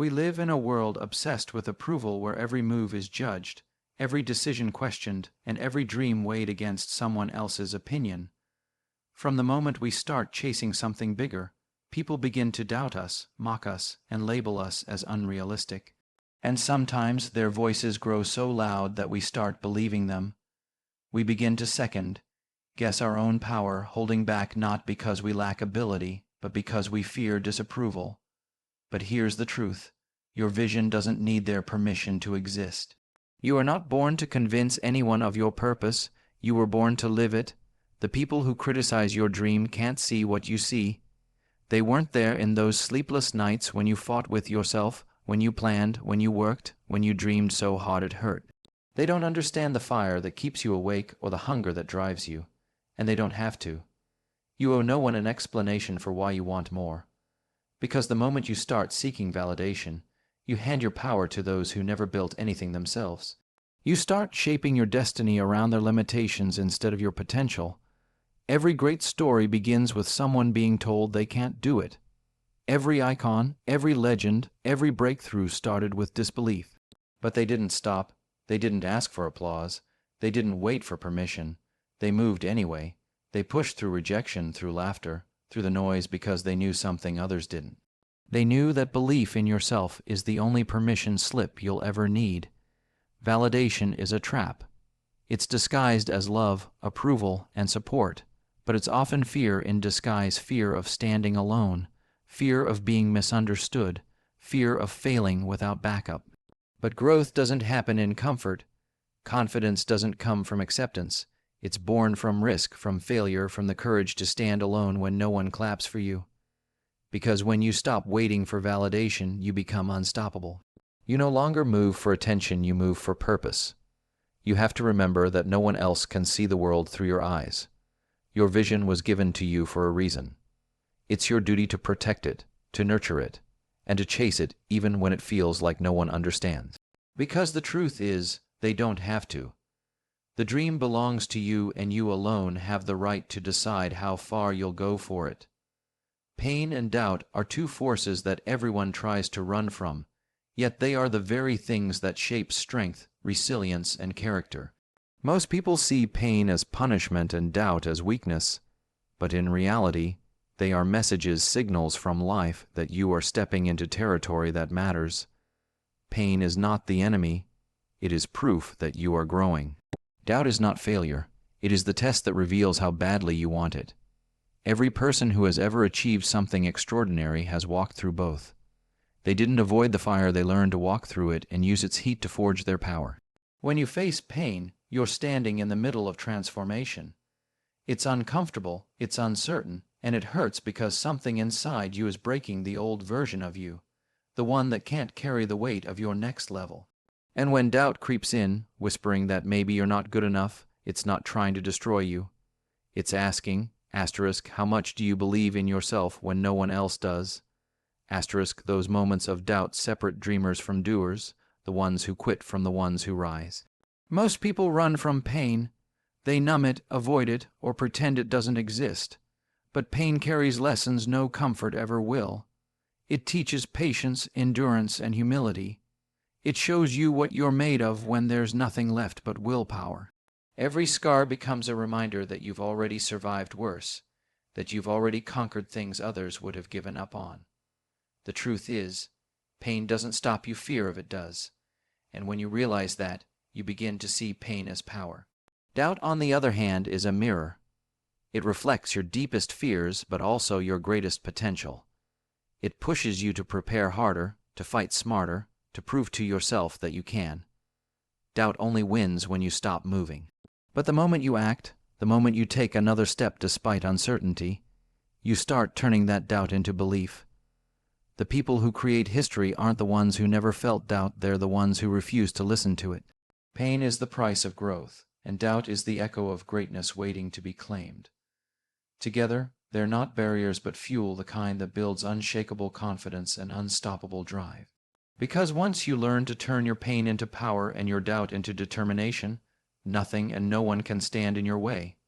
We live in a world obsessed with approval where every move is judged, every decision questioned, and every dream weighed against someone else's opinion. From the moment we start chasing something bigger, people begin to doubt us, mock us, and label us as unrealistic. And sometimes their voices grow so loud that we start believing them. We begin to second, guess our own power, holding back not because we lack ability, but because we fear disapproval. But here's the truth. Your vision doesn't need their permission to exist. You are not born to convince anyone of your purpose. You were born to live it. The people who criticize your dream can't see what you see. They weren't there in those sleepless nights when you fought with yourself, when you planned, when you worked, when you dreamed so hard it hurt. They don't understand the fire that keeps you awake or the hunger that drives you, and they don't have to. You owe no one an explanation for why you want more. Because the moment you start seeking validation, you hand your power to those who never built anything themselves. You start shaping your destiny around their limitations instead of your potential. Every great story begins with someone being told they can't do it. Every icon, every legend, every breakthrough started with disbelief. But they didn't stop. They didn't ask for applause. They didn't wait for permission. They moved anyway. They pushed through rejection, through laughter, through the noise because they knew something others didn't. They knew that belief in yourself is the only permission slip you'll ever need. Validation is a trap. It's disguised as love, approval, and support, but it's often fear in disguise, fear of standing alone, fear of being misunderstood, fear of failing without backup. But growth doesn't happen in comfort. Confidence doesn't come from acceptance. It's born from risk, from failure, from the courage to stand alone when no one claps for you. Because when you stop waiting for validation, you become unstoppable. You no longer move for attention, you move for purpose. You have to remember that no one else can see the world through your eyes. Your vision was given to you for a reason. It's your duty to protect it, to nurture it, and to chase it even when it feels like no one understands. Because the truth is, they don't have to. The dream belongs to you, and you alone have the right to decide how far you'll go for it. Pain and doubt are two forces that everyone tries to run from, yet they are the very things that shape strength, resilience, and character. Most people see pain as punishment and doubt as weakness, but in reality, they are messages, signals from life that you are stepping into territory that matters. Pain is not the enemy. It is proof that you are growing. Doubt is not failure. It is the test that reveals how badly you want it. Every person who has ever achieved something extraordinary has walked through both. They didn't avoid the fire, they learned to walk through it and use its heat to forge their power. When you face pain, you're standing in the middle of transformation. It's uncomfortable, it's uncertain, and it hurts because something inside you is breaking the old version of you, the one that can't carry the weight of your next level. And when doubt creeps in, whispering that maybe you're not good enough, it's not trying to destroy you. It's asking, how much do you believe in yourself when no one else does? Those moments of doubt separate dreamers from doers, the ones who quit from the ones who rise. Most people run from pain. They numb it, avoid it, or pretend it doesn't exist. But pain carries lessons no comfort ever will. It teaches patience, endurance, and humility. It shows you what you're made of when there's nothing left but willpower. Every scar becomes a reminder that you've already survived worse, that you've already conquered things others would have given up on. The truth is, pain doesn't stop you, fear of it does. And when you realize that, you begin to see pain as power. Doubt, on the other hand, is a mirror. It reflects your deepest fears, but also your greatest potential. It pushes you to prepare harder, to fight smarter, to prove to yourself that you can. Doubt only wins when you stop moving. But the moment you act, the moment you take another step despite uncertainty, you start turning that doubt into belief. The people who create history aren't the ones who never felt doubt, they're the ones who refuse to listen to it. Pain is the price of growth, and doubt is the echo of greatness waiting to be claimed. Together, they're not barriers but fuel, the kind that builds unshakable confidence and unstoppable drive. Because once you learn to turn your pain into power and your doubt into determination, nothing and no one can stand in your way.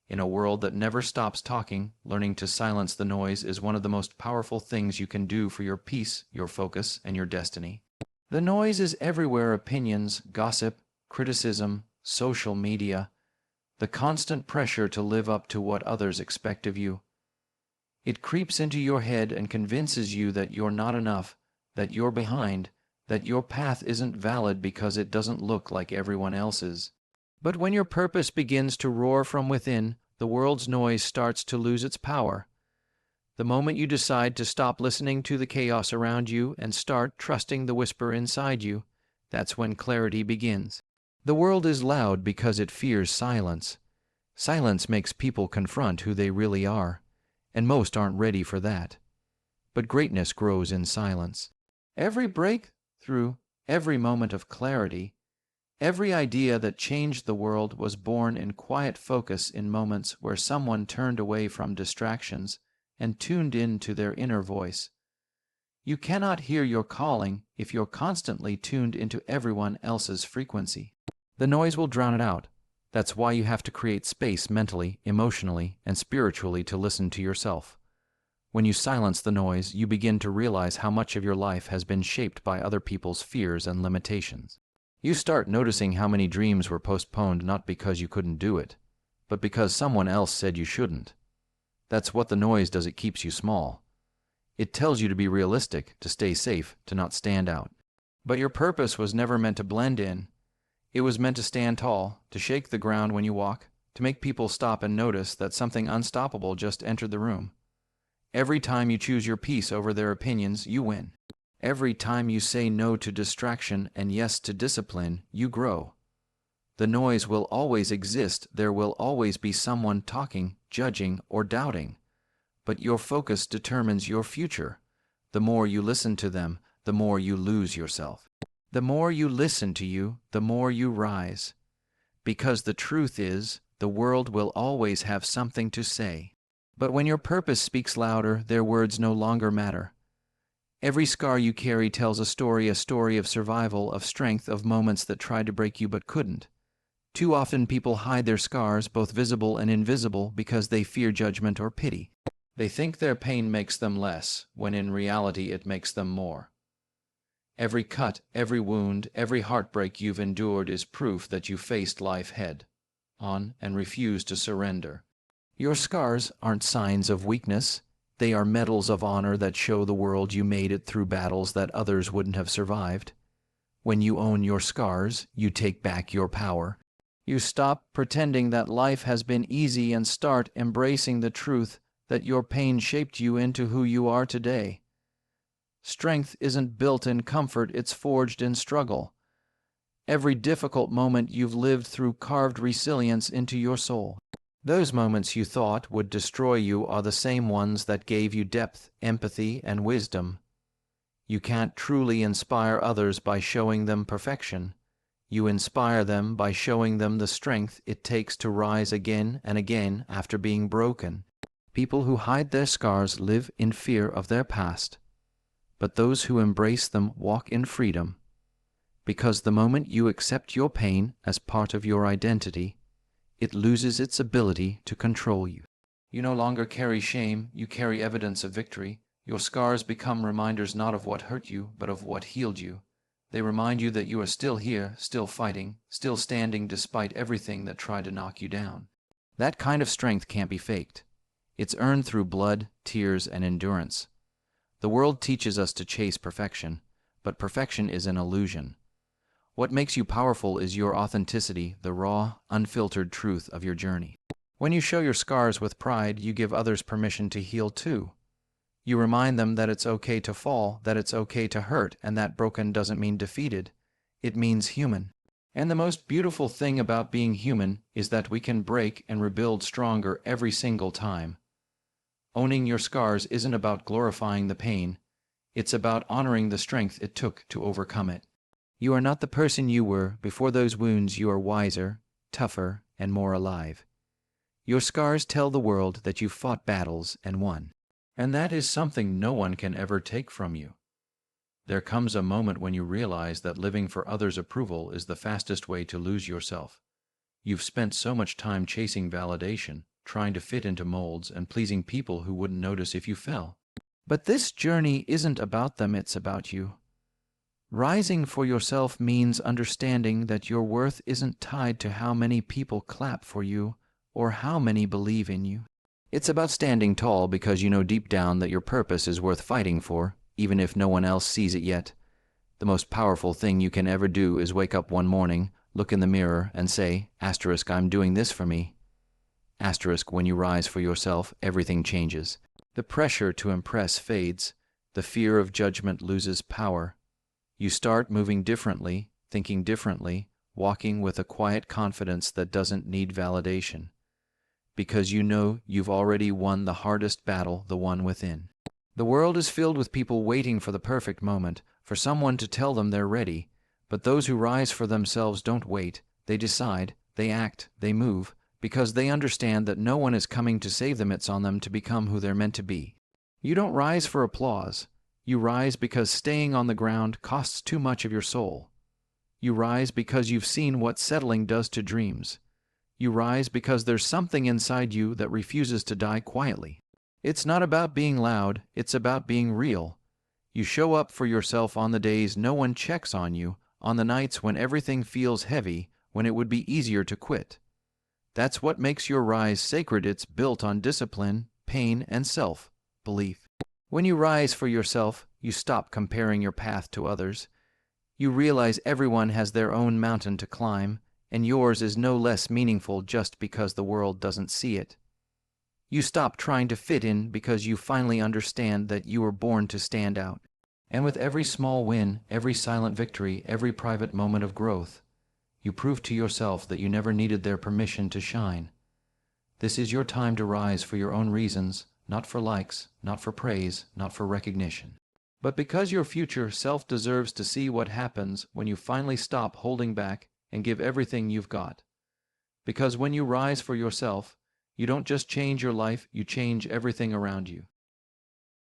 In a world that never stops talking, learning to silence the noise is one of the most powerful things you can do for your peace, your focus, and your destiny. The noise is everywhere: opinions, gossip, criticism, social media, the constant pressure to live up to what others expect of you. It creeps into your head and convinces you that you're not enough, that you're behind, that your path isn't valid because it doesn't look like everyone else's. But when your purpose begins to roar from within, the world's noise starts to lose its power. The moment you decide to stop listening to the chaos around you and start trusting the whisper inside you, that's when clarity begins. The world is loud because it fears silence. Silence makes people confront who they really are, and most aren't ready for that. But greatness grows in silence. Every breakthrough, every moment of clarity, every idea that changed the world was born in quiet focus, in moments where someone turned away from distractions and tuned in to their inner voice. You cannot hear your calling if you're constantly tuned into everyone else's frequency. The noise will drown it out. That's why you have to create space mentally, emotionally, and spiritually to listen to yourself. When you silence the noise, you begin to realize how much of your life has been shaped by other people's fears and limitations. You start noticing how many dreams were postponed not because you couldn't do it, but because someone else said you shouldn't. That's what the noise does. It keeps you small. It tells you to be realistic, to stay safe, to not stand out. But your purpose was never meant to blend in. It was meant to stand tall, to shake the ground when you walk, to make people stop and notice that something unstoppable just entered the room. Every time you choose your peace over their opinions, you win. Every time you say no to distraction and yes to discipline, you grow. The noise will always exist. There will always be someone talking, judging, or doubting. But your focus determines your future. The more you listen to them, the more you lose yourself. The more you listen to you, the more you rise. Because the truth is, the world will always have something to say. But when your purpose speaks louder, their words no longer matter. Every scar you carry tells a story of survival, of strength, of moments that tried to break you but couldn't. Too often people hide their scars, both visible and invisible, because they fear judgment or pity. They think their pain makes them less, when in reality it makes them more. Every cut, every wound, every heartbreak you've endured is proof that you faced life head on and refused to surrender. Your scars aren't signs of weakness. They are medals of honor that show the world you made it through battles that others wouldn't have survived. When you own your scars, you take back your power. You stop pretending that life has been easy and start embracing the truth that your pain shaped you into who you are today. Strength isn't built in comfort, it's forged in struggle. Every difficult moment you've lived through carved resilience into your soul. Those moments you thought would destroy you are the same ones that gave you depth, empathy, and wisdom. You can't truly inspire others by showing them perfection. You inspire them by showing them the strength it takes to rise again and again after being broken. People who hide their scars live in fear of their past, but those who embrace them walk in freedom. Because the moment you accept your pain as part of your identity, it loses its ability to control you. You no longer carry shame, you carry evidence of victory. Your scars become reminders not of what hurt you, but of what healed you. They remind you that you are still here, still fighting, still standing despite everything that tried to knock you down. That kind of strength can't be faked. It's earned through blood, tears, and endurance. The world teaches us to chase perfection, but perfection is an illusion. What makes you powerful is your authenticity, the raw, unfiltered truth of your journey. When you show your scars with pride, you give others permission to heal too. You remind them that it's okay to fall, that it's okay to hurt, and that broken doesn't mean defeated. It means human. And the most beautiful thing about being human is that we can break and rebuild stronger every single time. Owning your scars isn't about glorifying the pain. It's about honoring the strength it took to overcome it. You are not the person you were before those wounds. You are wiser, tougher, and more alive. Your scars tell the world that you fought battles and won. And that is something no one can ever take from you. There comes a moment when you realize that living for others' approval is the fastest way to lose yourself. You've spent so much time chasing validation, trying to fit into molds and pleasing people who wouldn't notice if you fell. But this journey isn't about them, it's about you. Rising for yourself means understanding that your worth isn't tied to how many people clap for you or how many believe in you. It's about standing tall because you know deep down that your purpose is worth fighting for, even if no one else sees it yet. The most powerful thing you can ever do is wake up one morning, look in the mirror, and say, *, I'm doing this for me. *, when you rise for yourself, everything changes. The pressure to impress fades. The fear of judgment loses power. You start moving differently, thinking differently, walking with a quiet confidence that doesn't need validation. Because you know you've already won the hardest battle, the one within. The world is filled with people waiting for the perfect moment, for someone to tell them they're ready. But those who rise for themselves don't wait. They decide, they act, they move, because they understand that no one is coming to save them. It's on them to become who they're meant to be. You don't rise for applause. You rise because staying on the ground costs too much of your soul. You rise because you've seen what settling does to dreams. You rise because there's something inside you that refuses to die quietly. It's not about being loud, it's about being real. You show up for yourself on the days no one checks on you, on the nights when everything feels heavy, when it would be easier to quit. That's what makes your rise sacred. It's built on discipline, pain, and self-belief. When you rise for yourself, you stop comparing your path to others. You realize everyone has their own mountain to climb, and yours is no less meaningful just because the world doesn't see it. You stop trying to fit in because you finally understand that you were born to stand out. And with every small win, every silent victory, every private moment of growth, you prove to yourself that you never needed their permission to shine. This is your time to rise for your own reasons, not for likes, not for praise, not for recognition. But because your future self deserves to see what happens when you finally stop holding back and give everything you've got. Because when you rise for yourself, you don't just change your life, you change everything around you.